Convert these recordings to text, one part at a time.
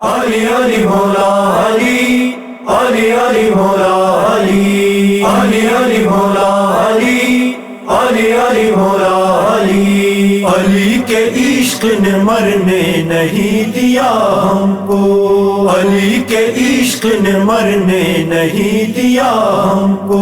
علی علی مولا علی، علی علی مولا علی، علی علی مولا علی، علی علی مولا علی۔ علی کے عشق نے مرنے نہیں دیا ہم کو، علی کے عشق نے مرنے نہیں دیا ہم کو۔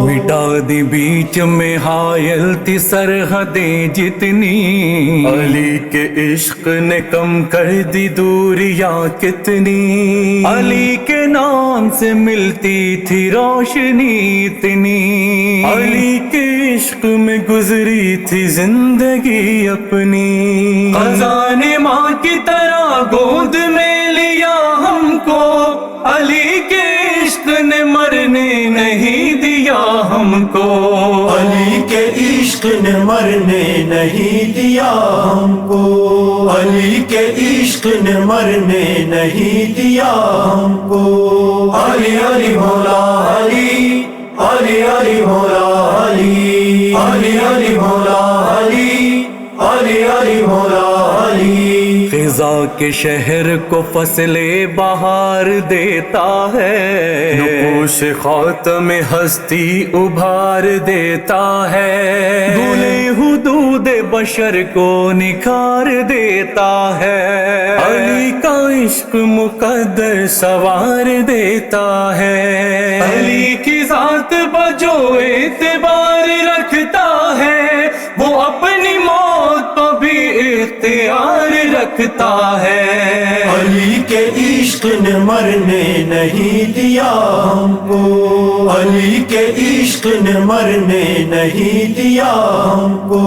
مٹا دی بیچ میں حائل تھی سرحدیں جتنی، علی کے عشق نے کم کر دی دوریاں کتنی، علی کے نام سے ملتی تھی روشنی اتنی، علی کے عشق میں گزری تھی زندگی اپنی۔ خزان ماں کی طرح گود میں لیا ہم کو، علی کے عشق نے مرنے نہیں دیا ہم کو، علی کے عشق نے مرنے نہیں دیا ہم کو، علی کے عشق نے مرنے نہیں دیا ہم کو۔ علی علی مولا علی، علی علی مولا علی، علی علی مولا علی، علی علی مولا علی۔ خزاں کے شہر کو فصل بہار دیتا ہے، نقوش خاتم ہستی ابھار دیتا ہے، گلے حدود بشر کو نکھار دیتا ہے، علی کا عشق مقدر سوار دیتا ہے، علی کی ذات بجو اعتبار رکھتا ہے، وہ اپنی موت کو بھی اختیار رکھتا ہے۔ علی کے عشق نے مرنے نہیں دیا ہم کو، علی کے عشق نے مرنے نہیں دیا ہم کو۔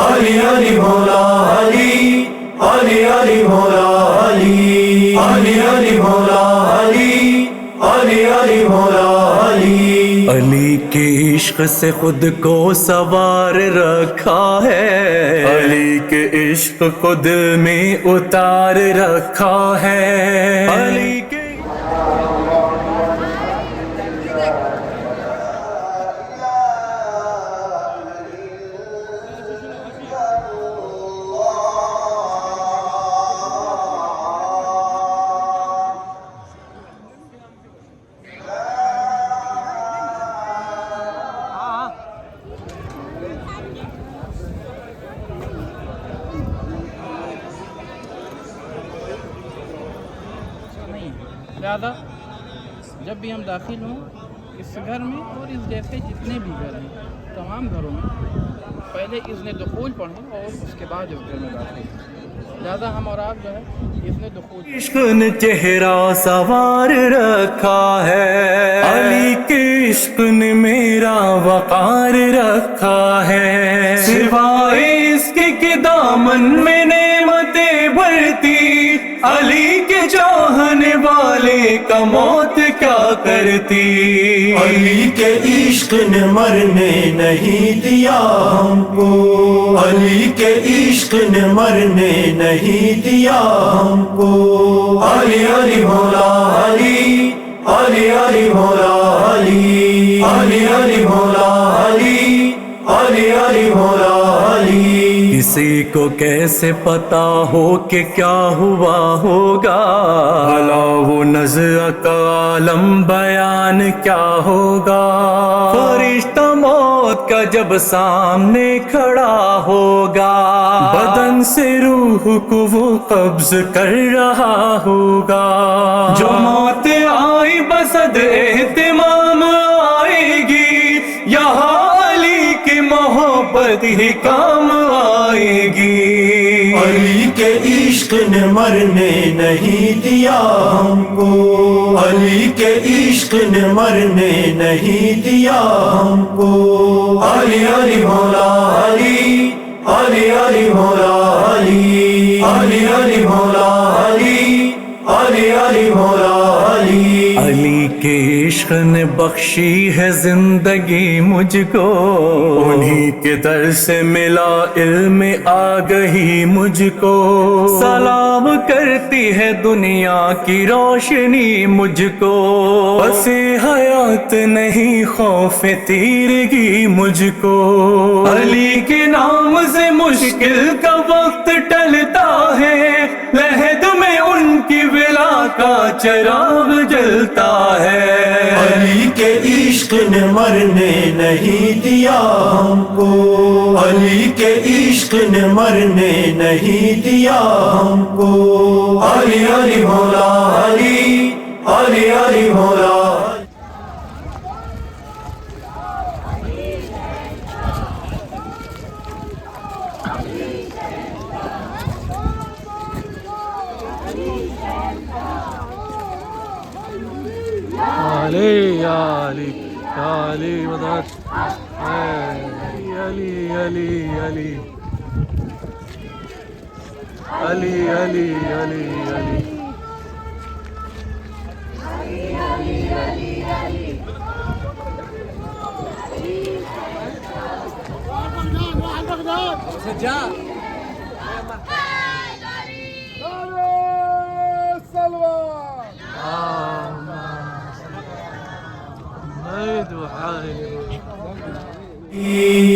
علی علی مولا علی، علی علی مولا علی، علی علی مولا علی، علی علی مولا علی۔ علی کے عشق سے خود کو سوار رکھا ہے، علی کے عشق کو دل میں اتار رکھا ہے، علی کے لہذا جب بھی ہم داخل ہوں اس گھر میں اور اس جیسے جتنے بھی گھر ہیں تمام گھروں میں پہلے اذن دخول پڑھیں اور اس کے بعد اس گھر میں داخل ہوں۔ لہذا ہم اور آپ جو ہے اذن دخول عشق نے چہرہ سوار رکھا ہے، علی کے عشق نے میرا وقار رکھا ہے، سوائے اس کے دامن میں نعمتیں بڑھتی، علی کے چاہنے والے کا موت کیا کرتی۔ علی کے عشق نے مرنے نہیں دیا ہم کو، علی کے عشق نے مرنے نہیں دیا ہم کو۔ علی علی مولا علی، علی علی مولا علی، علی علی مولا علی، علی علی مولا علی۔ کسی کو کیسے پتا ہو کہ کیا ہوا ہوگا، بھلا وہ نظر کا عالم بیان کیا ہوگا، فرشتہ موت کا جب سامنے کھڑا ہوگا، بدن سے روح کو وہ قبض کر رہا ہوگا، جو موت آئی بصد اہتمام آئے گی، یہاں علی کی محبت ہی کام آئے گی۔ علی کے عشق نے مرنے نہیں دیا ہم کو، علی کے عشق نے مرنے نہیں دیا ہم کو۔ علی علی مولا علی، علی علی مولا علی، علی علی مولا علی، علی علی مولا علی۔ علی کے عشق نے بخشی ہے زندگی مجھ کو، انہی کے در سے ملا علم آگہی مجھ کو، سلام کرتی ہے دنیا کی روشنی مجھ کو، بس حیات نہیں خوف تیرگی مجھ کو، علی کے نام سے مشکل کا وقت ٹلتا ہے، لحد میں ان کی چراغ جلتا ہے. علی کے عشق نے مرنے نہیں دیا ہم کو، علی کے عشق نے مرنے نہیں دیا ہم کو. علی علی مولا علی، علی علی مولا. علی یا علی یا علی مدد، علی علی علی علی علی علی علی علی.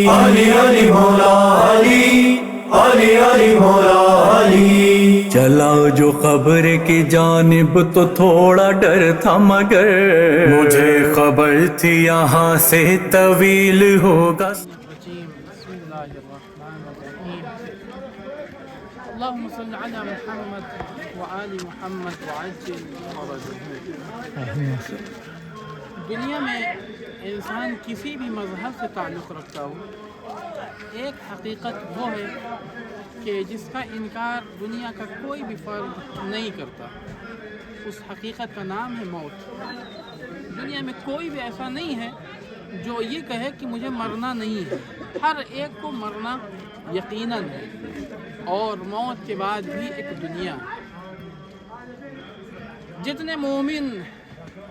علی علی مولا علی، علی علی مولا علی. چلا جو قبر کی جانب تو تھوڑا ڈر تھا، مگر مجھے خبر تھی یہاں سے طویل ہوگا. بسم اللہ الرحمن الرحیم. اللہم صل علی محمد وآل محمد وعجل فرجہ. دنیا میں انسان کسی بھی مذہب سے تعلق رکھتا ہو، ایک حقیقت وہ ہے کہ جس کا انکار دنیا کا کوئی بھی فرد نہیں کرتا. اس حقیقت کا نام ہے موت. دنیا میں کوئی بھی ایسا نہیں ہے جو یہ کہے کہ مجھے مرنا نہیں ہے. ہر ایک کو مرنا یقیناً ہے، اور موت کے بعد بھی ایک دنیا. جتنے مومن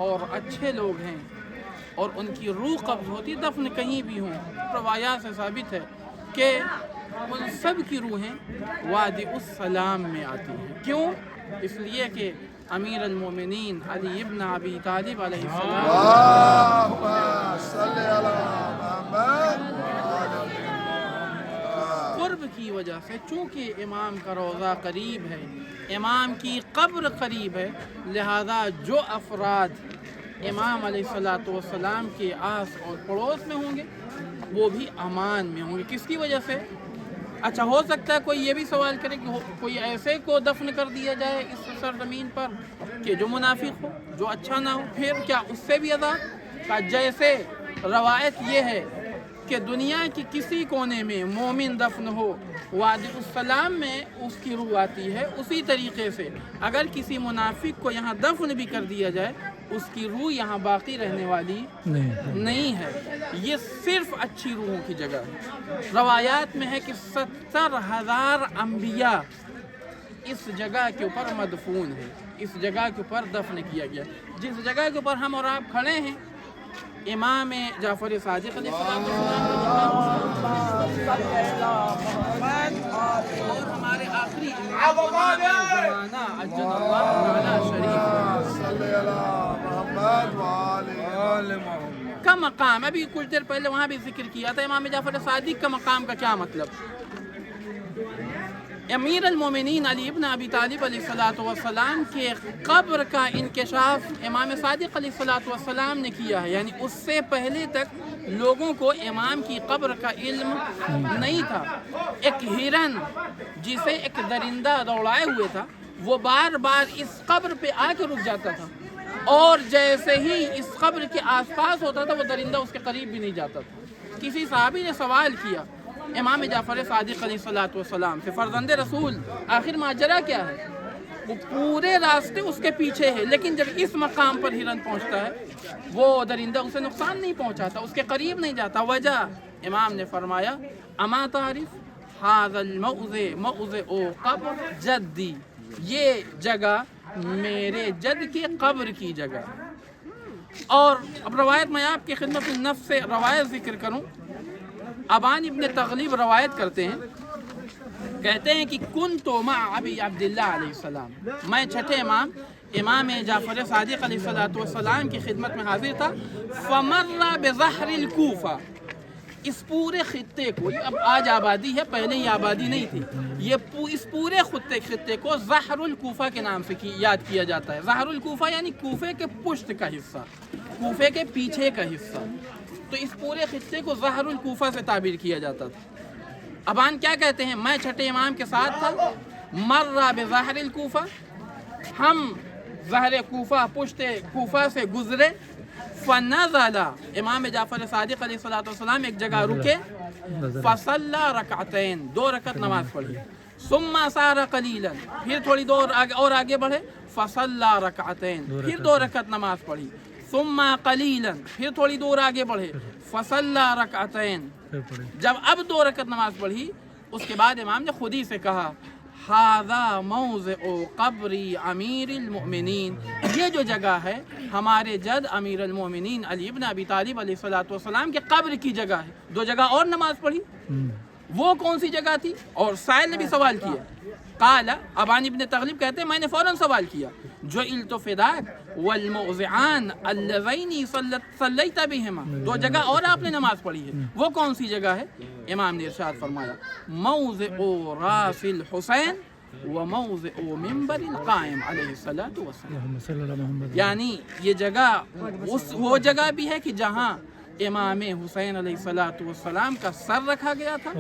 اور اچھے لوگ ہیں اور ان کی روح قبض ہوتی، دفن کہیں بھی ہوں، روایات سے ثابت ہے کہ ان سب کی روحیں وادی السلام میں آتی ہیں. کیوں؟ اس لیے کہ امیر المومنین علی ابن ابی طالب علیہ السلام قرب کی وجہ سے، چونکہ امام کا روضہ قریب ہے، امام کی قبر قریب ہے، لہذا جو افراد امام علیہ السلام کے آس اور پڑوس میں ہوں گے وہ بھی امان میں ہوں گے. کس کی وجہ سے؟ اچھا، ہو سکتا ہے کوئی یہ بھی سوال کرے کہ کوئی ایسے کو دفن کر دیا جائے اس سرزمین پر کہ جو منافق ہو، جو اچھا نہ ہو، پھر کیا اس سے بھی عذاب کا؟ جیسے روایت یہ ہے کہ دنیا کی کسی کونے میں مومن دفن ہو، وادی السلام میں اس کی روح آتی ہے. اسی طریقے سے اگر کسی منافق کو یہاں دفن بھی کر دیا جائے، اس کی روح یہاں باقی رہنے والی نہیں ہے. یہ صرف اچھی روحوں کی جگہ ہے. روایات میں ہے کہ 70,000 انبیاء اس جگہ کے اوپر مدفون ہیں، اس جگہ کے اوپر دفن کیا گیا. جس جگہ کے اوپر ہم اور آپ کھڑے ہیں، امام جعفر صادق علیہ السلام اور ہمارے آخری زمانہ اجل اللہ تعالی شریف کا مقام. ابھی کچھ دیر پہلے وہاں بھی ذکر کیا تھا امام جعفر صادق کا مقام کا کیا مطلب. امیر المومنین علی ابن ابی طالب علیہ السلام کے قبر کا انکشاف امام صادق علیہ السلام نے کیا ہے. یعنی اس سے پہلے تک لوگوں کو امام کی قبر کا علم نہیں تھا. ایک ہرن جسے ایک درندہ دوڑائے ہوئے تھا، وہ بار بار اس قبر پہ آ کے رک جاتا تھا، اور جیسے ہی اس قبر کے آس پاس ہوتا تھا وہ درندہ اس کے قریب بھی نہیں جاتا تھا. کسی صحابی نے سوال کیا امام جعفر صادق علیہ السلام سے، فرزند رسول آخر ماجرا کیا ہے؟ وہ پورے راستے اس کے پیچھے ہے، لیکن جب اس مقام پر ہرن پہنچتا ہے وہ درندہ اسے نقصان نہیں پہنچاتا، اس کے قریب نہیں جاتا. وجہ امام نے فرمایا اما تعرف ھذا الموضع موضع قبر جدی، یہ جگہ میرے جد کی قبر کی جگہ. اور اب روایت میں آپ کی خدمت النفس سے روایت ذکر کروں. ابان ابن تغلیب روایت کرتے ہیں، کہتے ہیں کہ کنت مع ابی عبداللہ علیہ السلام، میں چھٹے امام جعفر صادق علیہ السلام کی خدمت میں حاضر تھا. فمر بظہر الکوفہ، اس پورے خطے کو، اب آج آبادی ہے، پہلے یہ آبادی نہیں تھی، یہ اس پورے خطے کو زہر الکوفہ کے نام سے یاد کیا جاتا ہے۔ زہر الکوفہ یعنی کوفے کے پشت کا حصہ، کوفے کے پیچھے کا حصہ، تو اس پورے خطے کو زہر الکوفہ سے تعبیر کیا جاتا تھا۔ ابان کیا کہتے ہیں، میں چھٹے امام کے ساتھ تھا، مرہ بظہر الکوفہ، ہم زہر کوفہ پشت کوفہ سے گزرے، فنزل، امام جعفر صادق علیہ السلام ایک جگہ رکے، فصلی رکعتین، 2 رکعت نماز پڑھی، ثم سار قلیلا، پھر تھوڑی دور اور آگے بڑھے، فصلی رکعتین، پھر 2 رکعت نماز پڑھی، ثم قلیلا، پھر تھوڑی دور آگے بڑھے، فصلی رکعتین، جب اب 2 رکعت نماز پڑھی، اس کے بعد امام نے خود ہی سے کہا ھذا موضع قبر امیر المؤمنین، یہ جو جگہ ہے ہمارے جد امیر المؤمنین علی ابن ابی طالب علیہ السلام کے قبر کی جگہ ہے۔ 2 جگہ اور نماز پڑھی، وہ کون سی جگہ تھی؟ اور سائل نے بھی سوال کیا، قال، ابان ابن تغلب کہتے ہیں میں نے فوراً سوال کیا، جعلت فداک والموضعان اللذین صلیت بہما، 2 جگہ اور آپ نے نماز پڑھی ہے، وہ کون سی جگہ ہے؟ امام نے ارشاد فرمایا موضع راس الحسین و موضع منبر القائم علیہ السلام، یعنی یہ جگہ وہ جگہ بھی ہے کہ جہاں امام حسین علیہ السلام کا سر رکھا گیا تھا،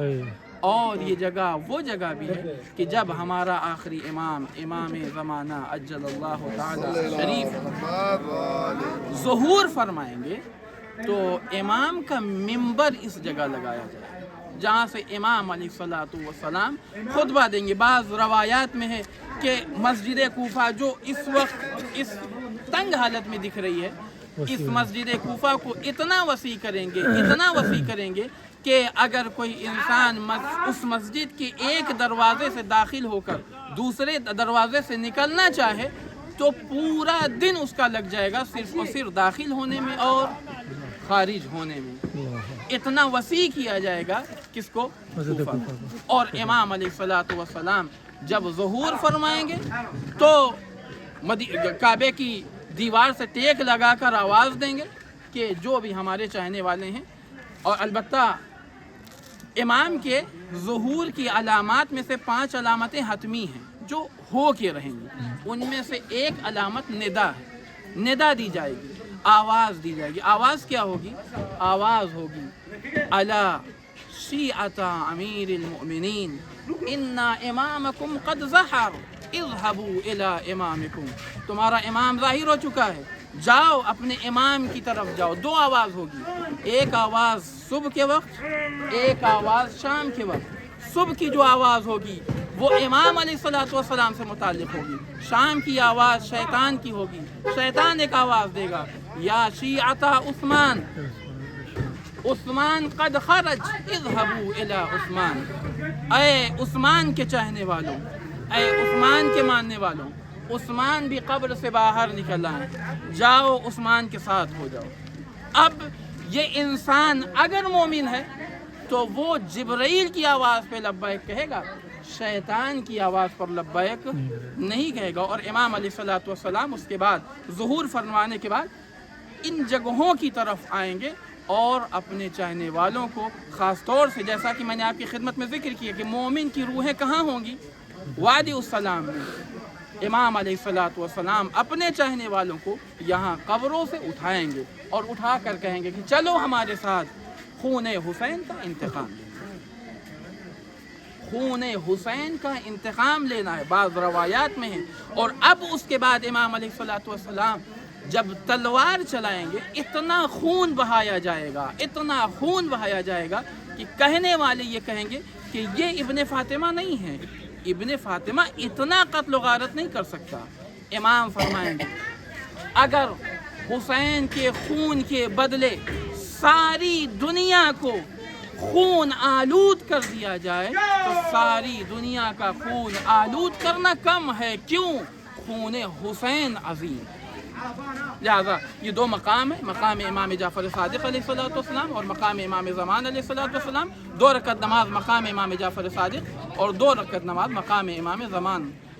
اور یہ جگہ وہ جگہ بھی ہے کہ جب ہمارا آخری امام زمانہ عجل اللہ تعالی شریف ظہور فرمائیں گے تو امام کا منبر اس جگہ لگایا جائے جہاں سے امام علیہ السلام خطبہ دیں گے۔ بعض روایات میں ہے کہ مسجد کوفہ جو اس وقت اس تنگ حالت میں دکھ رہی ہے، اس مسجد کوفہ کو اتنا وسیع کریں گے کہ اگر کوئی انسان اس مسجد کے ایک دروازے سے داخل ہو کر دوسرے دروازے سے نکلنا چاہے تو پورا دن اس کا لگ جائے گا صرف اور صرف داخل ہونے میں اور خارج ہونے میں، اتنا وسیع کیا جائے گا کس کو؟ کوفہ۔ اور امام علیہ السلام جب ظہور فرمائیں گے تو کعبے کی دیوار سے ٹیک لگا کر آواز دیں گے کہ جو بھی ہمارے چاہنے والے ہیں، اور البتہ امام کے ظہور کی علامات میں سے 5 علامتیں حتمی ہیں جو ہو کے رہیں گی، ان میں سے ایک علامت ندا ہے، ندا دی جائے گی، آواز دی جائے گی۔ آواز کیا ہوگی؟ آواز ہوگی الا شیعۃ امیر المؤمنین ان امامکم قد ظہر اذهبوا الى امامکم، تمہارا امام ظاہر ہو چکا ہے، جاؤ اپنے امام کی طرف جاؤ۔ 2 آواز ہوگی، ایک آواز صبح کے وقت، ایک آواز شام کے وقت۔ صبح کی جو آواز ہوگی وہ امام علیہ السلام سے متعلق ہوگی، شام کی آواز شیطان کی ہوگی، شیطان ایک آواز دے گا یا شیعۃ عثمان، عثمان قد خرج اذهبوا الى عثمان، اے عثمان کے چاہنے والوں، اے عثمان کے ماننے والوں، عثمان بھی قبر سے باہر نکل آئے، جاؤ عثمان کے ساتھ ہو جاؤ۔ اب یہ انسان اگر مومن ہے تو وہ جبرائیل کی آواز پہ لبیک کہے گا، شیطان کی آواز پر لبیک نہیں کہے گا۔ اور امام علیہ السلام اس کے بعد ظہور فرمانے کے بعد ان جگہوں کی طرف آئیں گے اور اپنے چاہنے والوں کو، خاص طور سے جیسا کہ میں نے آپ کی خدمت میں ذکر کیا کہ مومن کی روحیں کہاں ہوں گی؟ وادی السلام میں۔ امام علیہ السلام اپنے چاہنے والوں کو یہاں قبروں سے اٹھائیں گے اور اٹھا کر کہیں گے کہ چلو ہمارے ساتھ خون حسین کا انتقام لینا، خون حسین کا انتقام لینا ہے، بعض روایات میں ہے۔ اور اب اس کے بعد امام علیہ السلام جب تلوار چلائیں گے اتنا خون بہایا جائے گا، اتنا خون بہایا جائے گا کہ کہنے والے یہ کہیں گے کہ یہ ابن فاطمہ نہیں ہے، ابن فاطمہ اتنا قتل و غارت نہیں کر سکتا۔ امام فرمائیں گے اگر حسین کے خون کے بدلے ساری دنیا کو خون آلود کر دیا جائے تو ساری دنیا کا خون آلود کرنا کم ہے، کیوں؟ خون حسین عظیم۔ لہذا یہ 2 مقام ہیں، مقام امام جعفر صادق علیہ السلام اور مقام امام زمان علیہ السلام۔ 2 رکعت نماز مقام امام جعفر صادق اور 2 رکعت نماز مقام امام زمان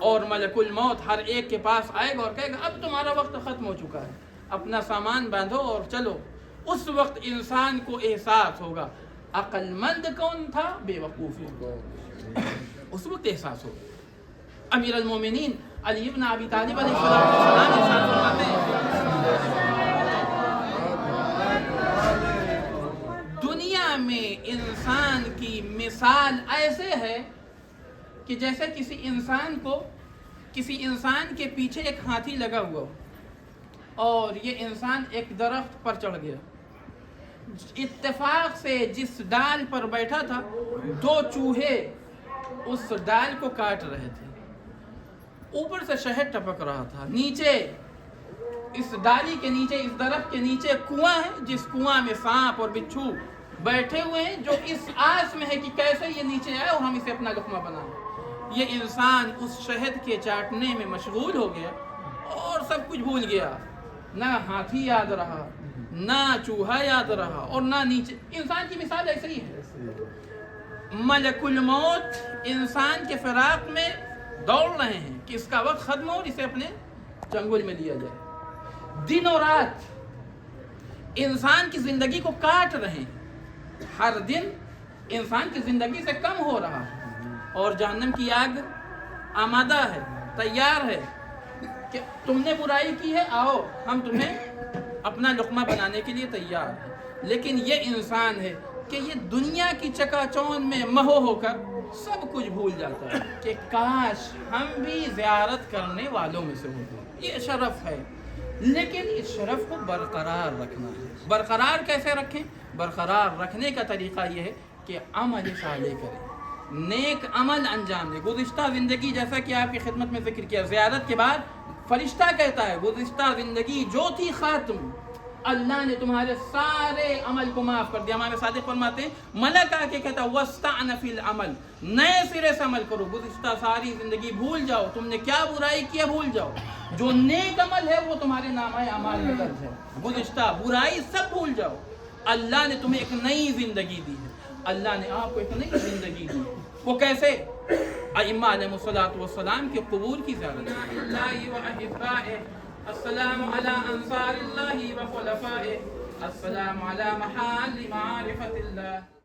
اور ملک الموت ہر ایک کے پاس آئے گا اور کہے گا اب تمہارا وقت ختم ہو چکا ہے، اپنا سامان باندھو اور چلو۔ اس وقت انسان کو احساس ہوگا، عقل مند کون تھا، بے وقوف کون، اس وقت احساس ہوگا۔ امیر المومنین علی بن ابی طالب علیہ السلام ارشاد فرماتے ہیں دنیا میں انسان کی مثال ایسے ہے کہ جیسے کسی انسان کے پیچھے ایک ہاتھی لگا ہوا ہو اور یہ انسان ایک درخت پر چڑھ گیا، اتفاق سے جس ڈال پر بیٹھا تھا 2 چوہے اس ڈال کو کاٹ رہے تھے، اوپر سے شہد ٹپک رہا تھا، نیچے اس ڈالی کے نیچے، اس درخت کے نیچے کنواں ہے، جس کنواں میں سانپ اور بچھو بیٹھے ہوئے ہیں جو اس آس میں ہے کہ کیسے یہ نیچے آئے اور ہم اسے اپنا لقمہ بنائیں۔ یہ انسان اس شہد کے چاٹنے میں مشغول ہو گیا اور سب کچھ بھول گیا، نہ ہاتھی یاد رہا، نہ چوہا یاد رہا اور نہ نیچے۔ انسان کی مثال ایسے ہی ہے، ملک الموت انسان کے فراق میں دوڑ رہے ہیں کہ اس کا وقت ختم ہو اور اسے اپنے چنگل میں لیا جائے۔ دن اور رات انسان کی زندگی کو کاٹ رہے ہیں، ہر دن انسان کی زندگی سے کم ہو رہا ہے اور جہنم کی آگ آمادہ ہے، تیار ہے کہ تم نے برائی کی ہے، آؤ ہم تمہیں اپنا لقمہ بنانے کے لیے تیار ہیں۔ لیکن یہ انسان ہے کہ یہ دنیا کی چکا چوند میں مہو ہو کر سب کچھ بھول جاتا ہے کہ کاش ہم بھی زیارت کرنے والوں میں سے ہوتے۔ یہ شرف ہے، لیکن اس شرف کو برقرار رکھنا ہے۔ برقرار کیسے رکھیں؟ برقرار رکھنے کا طریقہ یہ ہے کہ عمل صالح کریں، نیک عمل انجام دیں۔ گزشتہ زندگی جیسا کہ آپ کی خدمت میں ذکر کیا، زیارت کے بعد فرشتہ کہتا ہے گزشتہ زندگی جو تھی ختم، اللہ نے تمہارے سارے عمل کو معاف کر دیا۔ ہمارے صادق فرماتے ہیں ملک آ کے کہتا وَاسْتَعْنَ فِي الْعَمَلِ، نئے سرے سے عمل کرو، گزشتہ ساری زندگی بھول جاؤ، تم نے کیا برائی کیا بھول جاؤ، جو نیک عمل ہے وہ تمہارے نامہ اعمال میں درج ہے، گزشتہ برائی سب بھول جاؤ۔ اللہ نے تمہیں ایک نئی زندگی دی ہے، اللہ نے آپ کو ایک نئی زندگی دی، وہ کیسے؟ ائمہ علیہ الصلوۃ والسلام کے قبور کی زیارت۔ السلام علی انصار اللہ و خلفائہ، السلام علی محال معرفت اللہ۔